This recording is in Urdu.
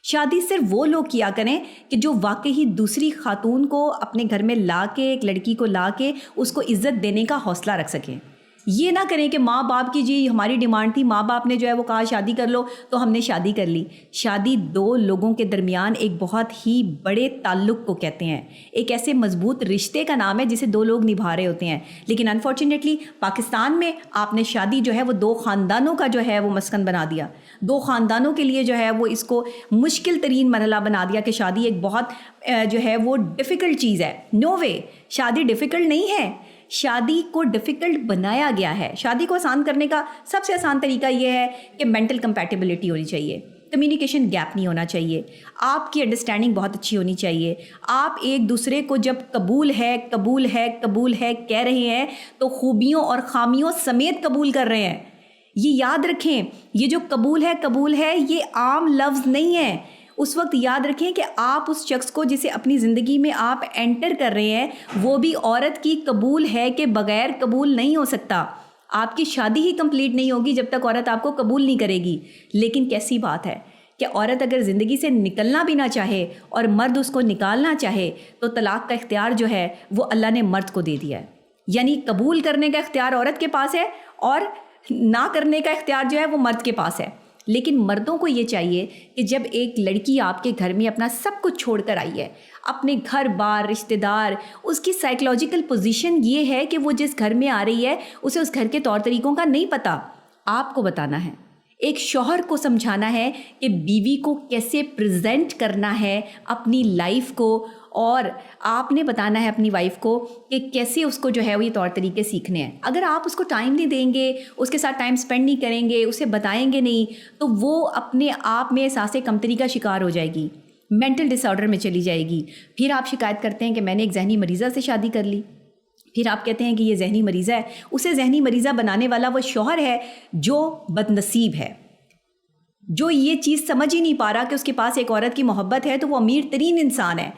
شادی صرف وہ لوگ کیا کریں کہ جو واقعی دوسری خاتون کو اپنے گھر میں لا کے، ایک لڑکی کو لا کے اس کو عزت دینے کا حوصلہ رکھ سکیں. یہ نہ کریں کہ ماں باپ کی جی ہماری ڈیمانڈ تھی، ماں باپ نے جو ہے وہ کہا شادی کر لو تو ہم نے شادی کر لی. شادی دو لوگوں کے درمیان ایک بہت ہی بڑے تعلق کو کہتے ہیں، ایک ایسے مضبوط رشتے کا نام ہے جسے دو لوگ نبھا رہے ہوتے ہیں. لیکن انفارچونیٹلی پاکستان میں آپ نے شادی جو ہے وہ دو خاندانوں کا جو ہے وہ مسکن بنا دیا. دو خاندانوں کے لیے جو ہے وہ اس کو مشکل ترین مرحلہ بنا دیا کہ شادی ایک بہت جو ہے وہ ڈیفیکلٹ چیز ہے. نو وے، شادی ڈیفیکلٹ نہیں ہے. شادی کو ڈیفیکلٹ بنایا گیا ہے. شادی کو آسان کرنے کا سب سے آسان طریقہ یہ ہے کہ مینٹل کمپیٹیبلٹی ہونی چاہیے، کمیونیکیشن گیپ نہیں ہونا چاہیے، آپ کی انڈرسٹینڈنگ بہت اچھی ہونی چاہیے. آپ ایک دوسرے کو جب قبول ہے قبول ہے قبول ہے کہہ رہے ہیں تو خوبیوں اور خامیوں سمیت قبول کر رہے ہیں. یہ یاد رکھیں، یہ جو قبول ہے یہ عام لفظ نہیں ہے. اس وقت یاد رکھیں کہ آپ اس شخص کو جسے اپنی زندگی میں آپ انٹر کر رہے ہیں وہ بھی عورت کی قبول ہے کہ بغیر قبول نہیں ہو سکتا. آپ کی شادی ہی کمپلیٹ نہیں ہوگی جب تک عورت آپ کو قبول نہیں کرے گی. لیکن کیسی بات ہے کہ عورت اگر زندگی سے نکلنا بھی نہ چاہے اور مرد اس کو نکالنا چاہے تو طلاق کا اختیار جو ہے وہ اللہ نے مرد کو دے دیا ہے. یعنی قبول کرنے کا اختیار عورت کے پاس ہے اور نہ کرنے کا اختیار جو ہے وہ مرد کے پاس ہے. لیکن مردوں کو یہ چاہیے کہ جب ایک لڑکی آپ کے گھر میں اپنا سب کچھ چھوڑ کر آئی ہے، اپنے گھر بار رشتہ دار، اس کی سائیکلوجیکل پوزیشن یہ ہے کہ وہ جس گھر میں آ رہی ہے اسے اس گھر کے طور طریقوں کا نہیں پتہ. آپ کو بتانا ہے، ایک شوہر کو سمجھانا ہے کہ بیوی کو کیسے پریزنٹ کرنا ہے اپنی لائف کو، اور آپ نے بتانا ہے اپنی وائف کو کہ کیسے اس کو جو ہے وہ یہ طور طریقے سیکھنے ہیں. اگر آپ اس کو ٹائم نہیں دیں گے، اس کے ساتھ ٹائم سپینڈ نہیں کریں گے، اسے بتائیں گے نہیں، تو وہ اپنے آپ میں احساس کمتری کا شکار ہو جائے گی، مینٹل ڈس آرڈر میں چلی جائے گی. پھر آپ شکایت کرتے ہیں کہ میں نے ایک ذہنی مریضہ سے شادی کر لی. پھر آپ کہتے ہیں کہ یہ ذہنی مریضہ ہے. اسے ذہنی مریضہ بنانے والا وہ شوہر ہے جو بد نصیب ہے، جو یہ چیز سمجھ ہی نہیں پا رہا کہ اس کے پاس ایک عورت کی محبت ہے تو وہ امیر ترین انسان ہے.